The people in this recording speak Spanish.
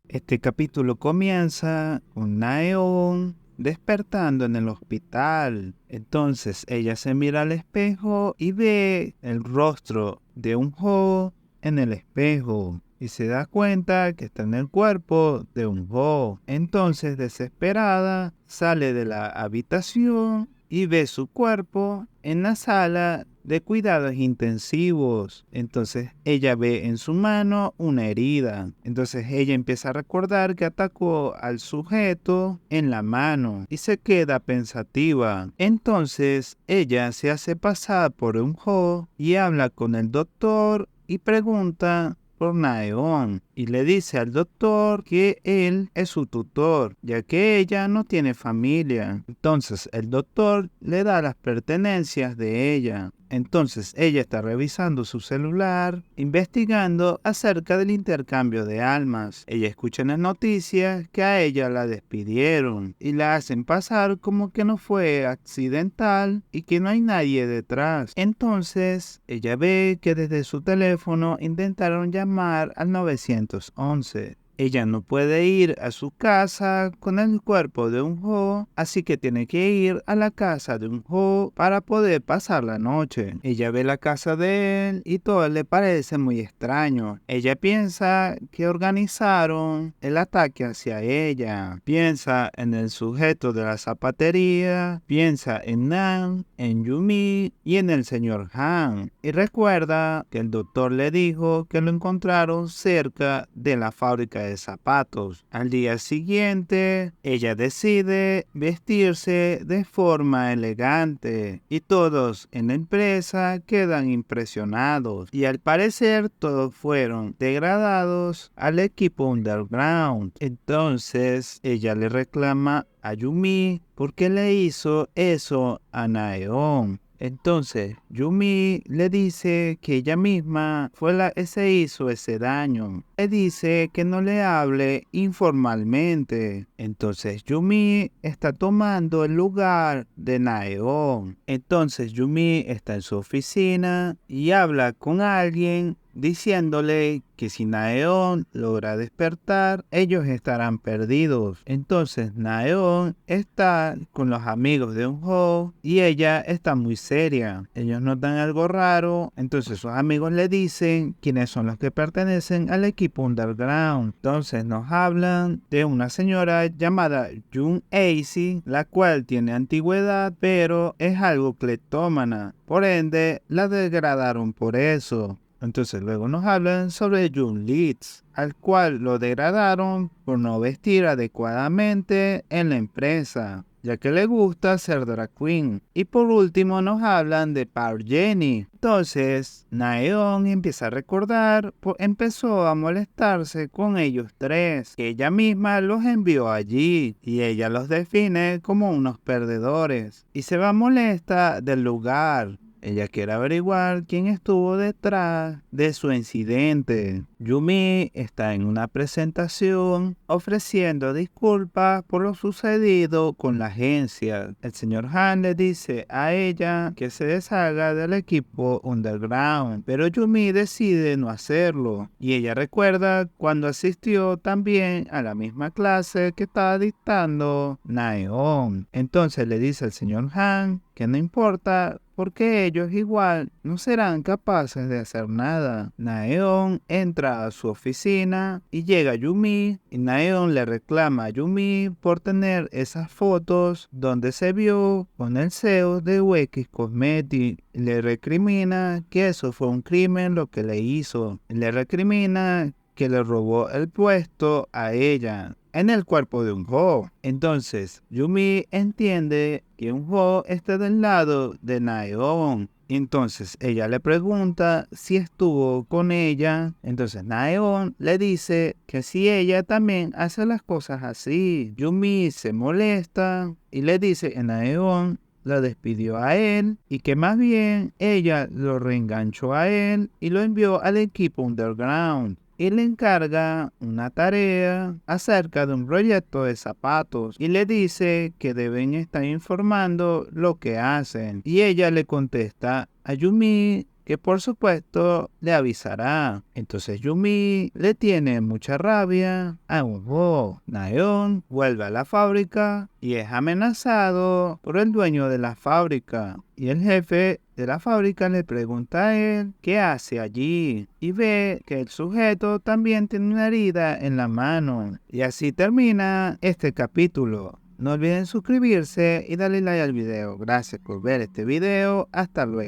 Este capítulo comienza con Naeon despertando en el hospital. Entonces ella se mira al espejo y ve el rostro de un Ho en el espejo y se da cuenta que está en el cuerpo de un Ho. Entonces, desesperada, sale de la habitación y ve su cuerpo en la sala de cuidados intensivos. Entonces ella ve en su mano una herida. Entonces ella empieza a recordar que atacó al sujeto en la mano y se queda pensativa. Entonces ella se hace pasar por un Ho y habla con el doctor y pregunta por Naeon y le dice al doctor que él es su tutor, ya que ella no tiene familia. Entonces el doctor le da las pertenencias de ella. Entonces ella está revisando su celular, investigando acerca del intercambio de almas. Ella escucha en las noticias que a ella la despidieron y la hacen pasar como que no fue accidental y que no hay nadie detrás. Entonces ella ve que desde su teléfono intentaron llamar al 911. Ella no puede ir a su casa con el cuerpo de un Ho, así que tiene que ir a la casa de un Ho para poder pasar la noche. Ella ve la casa de él y todo le parece muy extraño. Ella piensa que organizaron el ataque hacia ella. Piensa en el sujeto de la zapatería, piensa en Nan, en Yumi y en el señor Han. Y recuerda que el doctor le dijo que lo encontraron cerca de la fábrica de zapatos. Al día siguiente, ella decide vestirse de forma elegante y todos en la empresa quedan impresionados y al parecer todos fueron degradados al equipo underground. Entonces ella le reclama a Yumi porque le hizo eso a Naeon. Entonces, Yumi le dice que ella misma fue la que se hizo ese daño. Le dice que no le hable informalmente. Entonces, Yumi está tomando el lugar de Naeon. Entonces, Yumi está en su oficina y habla con alguien diciéndole que si Naeon logra despertar, ellos estarán perdidos. Entonces Naeon está con los amigos de un Ho y ella está muy seria. Ellos notan algo raro, entonces sus amigos le dicen quiénes son los que pertenecen al equipo underground. Entonces nos hablan de una señora llamada Jun Acy, la cual tiene antigüedad, pero es algo cleptómana. Por ende, la degradaron por eso. Entonces luego nos hablan sobre Jun Leeds, al cual lo degradaron por no vestir adecuadamente en la empresa, ya que le gusta ser drag queen. Y por último nos hablan de Park Jenny. Entonces Naeon empieza a recordar, empezó a molestarse con ellos tres, que ella misma los envió allí y ella los define como unos perdedores y se va molesta del lugar. Ella quiere averiguar quién estuvo detrás de su incidente. Yumi está en una presentación ofreciendo disculpas por lo sucedido con la agencia. El señor Han le dice a ella que se deshaga del equipo underground, pero Yumi decide no hacerlo. Y ella recuerda cuando asistió también a la misma clase que estaba dictando Naeon. Entonces le dice al señor Han que no importa porque ellos igual no serán capaces de hacer nada. Naeon entra a su oficina y llega Yumi y Naeon le reclama a Yumi por tener esas fotos donde se vio con el CEO de UX Cosmetics. Le recrimina que eso fue un crimen lo que le hizo. Le recrimina que le robó el puesto a ella en el cuerpo de un Ho. Entonces, Yumi entiende que un Ho está del lado de Naeon. Entonces, ella le pregunta si estuvo con ella. Entonces, Naeon le dice que si ella también hace las cosas así. Yumi se molesta y le dice a Naeon la despidió a él y que más bien ella lo reenganchó a él y lo envió al equipo underground. Y le encarga una tarea acerca de un proyecto de zapatos y le dice que deben estar informando lo que hacen. Y ella le contesta a Yumi que por supuesto le avisará. Entonces Yumi le tiene mucha rabia a Eun-hyo. Naeon vuelve a la fábrica y es amenazado por el dueño de la fábrica. Y el jefe de la fábrica le pregunta a él qué hace allí y ve que el sujeto también tiene una herida en la mano. Y así termina este capítulo. No olviden suscribirse y darle like al video. Gracias por ver este video. Hasta luego.